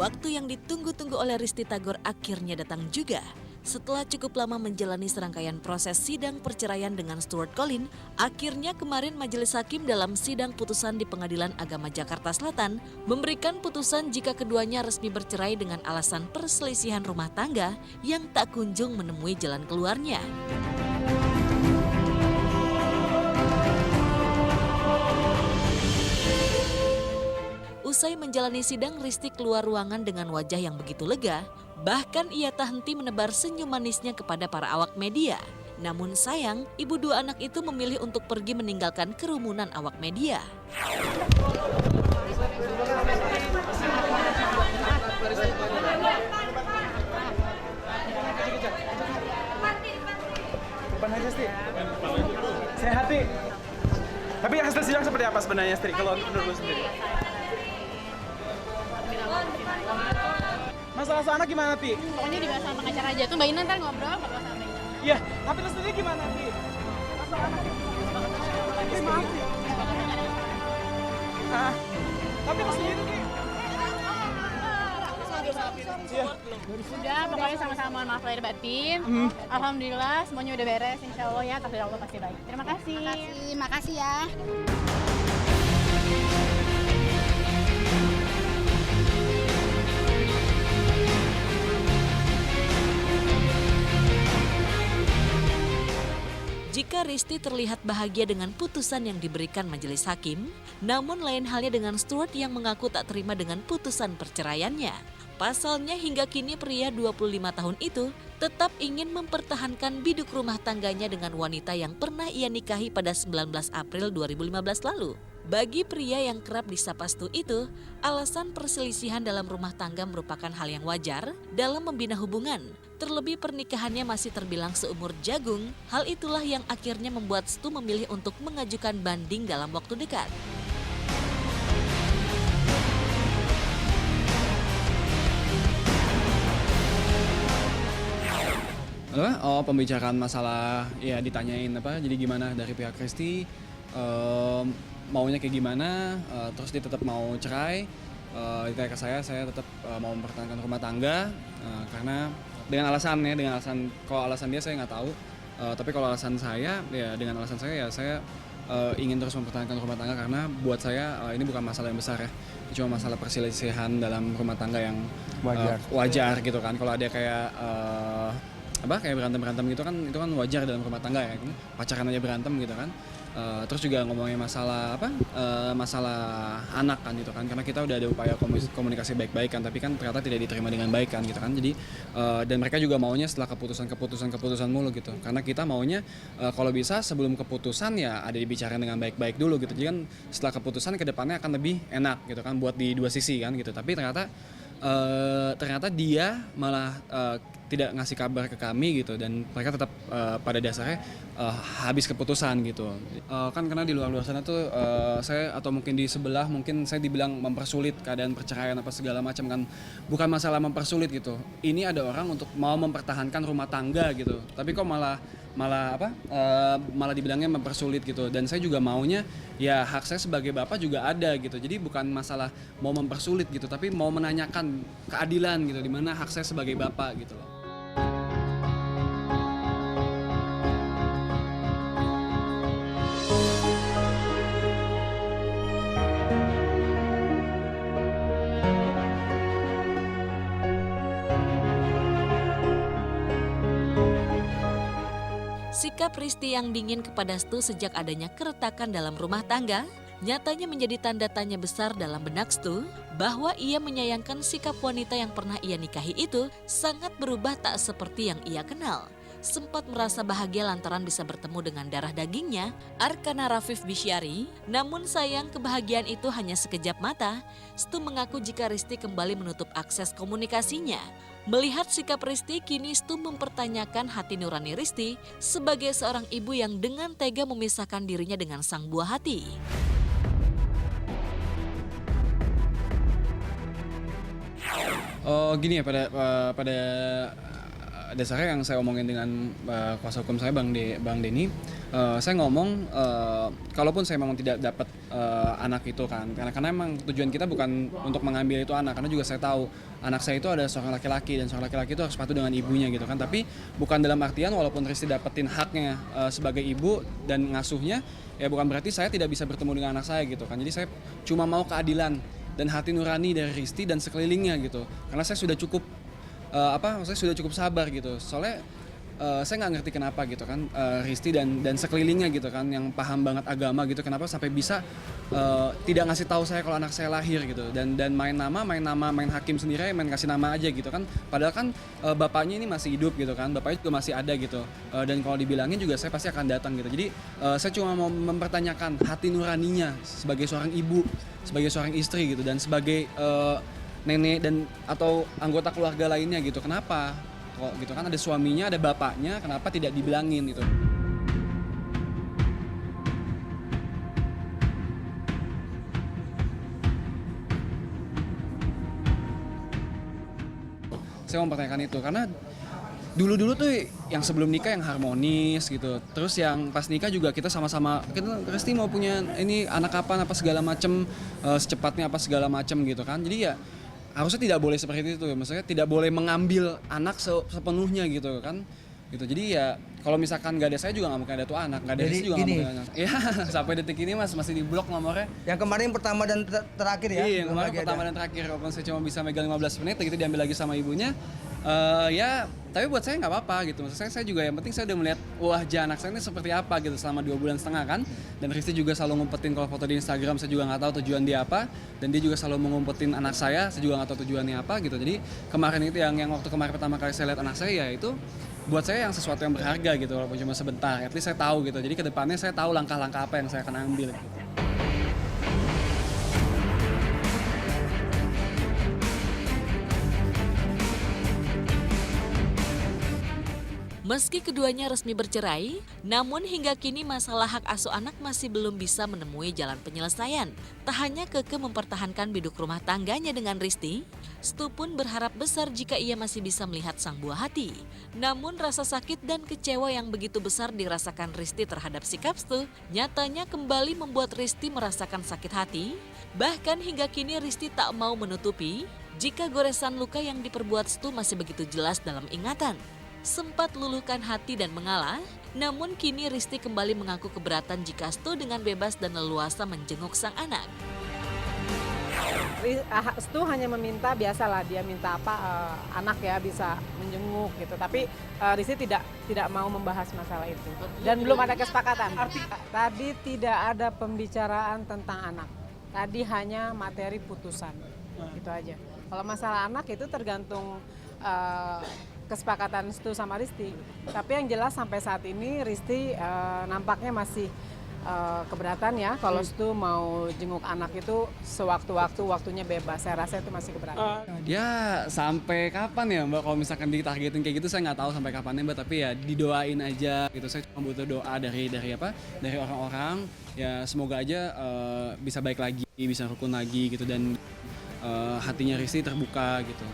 Waktu yang ditunggu-tunggu oleh Risty Tagor akhirnya datang juga. Setelah cukup lama menjalani serangkaian proses sidang perceraian dengan Stuart Collin, akhirnya kemarin Majelis Hakim dalam sidang putusan di Pengadilan Agama Jakarta Selatan memberikan putusan jika keduanya resmi bercerai dengan alasan perselisihan rumah tangga yang tak kunjung menemui jalan keluarnya. Usai menjalani sidang, Risty keluar ruangan dengan wajah yang begitu lega. Bahkan ia tak henti menebar senyum manisnya kepada para awak media. Namun sayang, ibu dua anak itu memilih untuk pergi meninggalkan kerumunan awak media. Sehat nih. Tapi hasil sidang seperti apa sebenarnya, Stri? Kalau menurut lu sendiri? Masalah anak gimana, Pi? Pokoknya dibahas sama pengacara aja tuh, Mbak Ina ntar ngobrol sama pengacara. Iya, tapi lu sendiri gimana, Pi? Masalah anak. Maaf, Pi. Tapi lu sendiri, Pi? Udah, pokoknya sama-sama mohon maaf lahir batin. Alhamdulillah semuanya udah beres, insya Allah ya, takdir Allah pasti baik. Terima kasih. Makasih ya. Jika Risty terlihat bahagia dengan putusan yang diberikan majelis hakim, namun lain halnya dengan Stuart yang mengaku tak terima dengan putusan perceraiannya. Pasalnya hingga kini pria 25 tahun itu tetap ingin mempertahankan biduk rumah tangganya dengan wanita yang pernah ia nikahi pada 19 April 2015 lalu. Bagi pria yang kerap disapa Stu itu, alasan perselisihan dalam rumah tangga merupakan hal yang wajar dalam membina hubungan. Terlebih pernikahannya masih terbilang seumur jagung, hal itulah yang akhirnya membuat Stu memilih untuk mengajukan banding dalam waktu dekat. Pembicaraan masalah ya ditanyain jadi gimana dari pihak Risty, maunya kayak gimana, terus dia tetap mau cerai. Ditanya ke saya tetap mau mempertahankan rumah tangga karena dengan alasan kalau alasan dia saya nggak tahu, tapi kalau alasan saya ya dengan alasan saya ingin terus mempertahankan rumah tangga karena buat saya ini bukan masalah yang besar ya, cuma masalah perselisihan dalam rumah tangga yang wajar gitu kan. Kalau ada kayak kayak berantem gitu kan, itu kan wajar dalam rumah tangga ya, pacaran aja berantem gitu kan. Terus juga ngomongin masalah masalah anak kan gitu kan, karena kita udah ada upaya komunikasi baik-baik kan, tapi kan ternyata tidak diterima dengan baik kan gitu kan. Jadi dan mereka juga maunya setelah keputusan mulu gitu, karena kita maunya kalau bisa sebelum keputusan ya ada dibicarain dengan baik-baik dulu gitu. Jadi kan setelah keputusan ke depannya akan lebih enak gitu kan buat di dua sisi kan gitu. Tapi ternyata dia malah tidak ngasih kabar ke kami gitu, dan mereka tetap pada dasarnya habis keputusan gitu. Kan karena di luar sana tuh saya atau mungkin di sebelah mungkin saya dibilang mempersulit keadaan perceraian apa segala macam kan. Bukan masalah mempersulit gitu. Ini ada orang untuk mau mempertahankan rumah tangga gitu. Tapi kok malah dibilangnya mempersulit gitu. Dan saya juga maunya ya hak saya sebagai bapak juga ada gitu. Jadi bukan masalah mau mempersulit gitu, tapi mau menanyakan keadilan gitu, di mana hak saya sebagai bapak gitu loh. Sikap Risty yang dingin kepada Stu sejak adanya keretakan dalam rumah tangga nyatanya menjadi tanda tanya besar dalam benak Stu bahwa ia menyayangkan sikap wanita yang pernah ia nikahi itu sangat berubah tak seperti yang ia kenal. Sempat merasa bahagia lantaran bisa bertemu dengan darah dagingnya, Arkana Rafif Bisyari, namun sayang kebahagiaan itu hanya sekejap mata. Stu mengaku jika Risty kembali menutup akses komunikasinya. Melihat sikap Risty, kini Stu mempertanyakan hati nurani Risty sebagai seorang ibu yang dengan tega memisahkan dirinya dengan sang buah hati. Gini ya, pada dasarnya yang saya omongin dengan kuasa hukum saya Bang Denny, saya ngomong kalaupun saya memang tidak dapat anak itu kan, karena emang tujuan kita bukan untuk mengambil itu anak, karena juga saya tahu anak saya itu ada seorang laki-laki dan seorang laki-laki itu harus patuh dengan ibunya gitu kan, tapi bukan dalam artian walaupun Risti dapetin haknya sebagai ibu dan ngasuhnya, ya bukan berarti saya tidak bisa bertemu dengan anak saya gitu kan. Jadi saya cuma mau keadilan dan hati nurani dari Risti dan sekelilingnya gitu, karena saya sudah cukup saya sudah cukup sabar gitu, soalnya saya nggak ngerti kenapa gitu kan, Risti dan sekelilingnya gitu kan yang paham banget agama gitu, kenapa sampai bisa tidak ngasih tahu saya kalau anak saya lahir gitu, dan main hakim sendiri, main kasih nama aja gitu kan, padahal kan bapaknya ini masih hidup gitu kan, bapaknya juga masih ada gitu, dan kalau dibilangin juga saya pasti akan datang gitu. Jadi saya cuma mau mempertanyakan hati nuraninya sebagai seorang ibu, sebagai seorang istri gitu, dan sebagai nenek dan atau anggota keluarga lainnya gitu, kenapa kok gitu kan ada suaminya, ada bapaknya, kenapa tidak dibilangin gitu. Saya mempertanyakan itu karena dulu tuh yang sebelum nikah yang harmonis gitu, terus yang pas nikah juga kita sama-sama, kita Risti mau punya ini anak kapan apa segala macem, secepatnya apa segala macem gitu kan. Jadi ya harusnya tidak boleh seperti itu, maksudnya tidak boleh mengambil anak sepenuhnya gitu kan, gitu. Jadi ya kalau misalkan nggak ada saya juga nggak mungkin ada tuh anak, nggak ada Risti juga nggak mungkin ada anak. Ya sampai detik ini masih di blok nomornya. Yang kemarin pertama dan terakhir ya? Iya, yang kemarin pertama dan terakhir, walaupun saya cuma bisa megang 15 menit, gitu diambil lagi sama ibunya. Ya, tapi buat saya nggak apa-apa gitu. Maksud saya juga yang penting saya udah melihat wajah anak saya ini seperti apa gitu selama 2 bulan setengah kan. Dan Risti juga selalu ngumpetin kalau foto di Instagram, saya juga nggak tahu tujuan dia apa. Dan dia juga selalu mengumpetin anak saya juga nggak tahu tujuannya apa gitu. Jadi kemarin itu yang waktu kemarin pertama kali saya lihat anak saya, ya itu buat saya yang sesuatu yang berharga gitu, walaupun cuma sebentar. At least saya tahu gitu. Jadi kedepannya saya tahu langkah-langkah apa yang saya akan ambil gitu. Meski keduanya resmi bercerai, namun hingga kini masalah hak asuh anak masih belum bisa menemui jalan penyelesaian. Tak hanya keke mempertahankan biduk rumah tangganya dengan Risti, Stu pun berharap besar jika ia masih bisa melihat sang buah hati. Namun rasa sakit dan kecewa yang begitu besar dirasakan Risti terhadap sikap Stu, nyatanya kembali membuat Risti merasakan sakit hati. Bahkan hingga kini Risti tak mau menutupi jika goresan luka yang diperbuat Stu masih begitu jelas dalam ingatan. Sempat luluhkan hati dan mengalah, namun kini Risti kembali mengaku keberatan jika Stu dengan bebas dan leluasa menjenguk sang anak. Stu hanya meminta, biasalah dia minta apa, anak ya bisa menjenguk gitu, tapi Risti tidak mau membahas masalah itu dan belum ada kesepakatan. Tadi tidak ada pembicaraan tentang anak, tadi hanya materi putusan, gitu aja. Kalau masalah anak itu tergantung kesepakatan Stu sama Risti. Tapi yang jelas sampai saat ini Risti nampaknya masih keberatan ya kalau Stu mau jenguk anak itu sewaktu-waktu, waktunya bebas. Saya rasa itu masih keberatan. Ya sampai kapan ya Mbak, kalau misalkan ditargetin kayak gitu saya nggak tahu sampai kapannya Mbak, tapi ya didoain aja gitu. Saya cuma butuh doa dari orang-orang, ya semoga aja bisa baik lagi, bisa rukun lagi gitu, dan hatinya Risti terbuka gitu.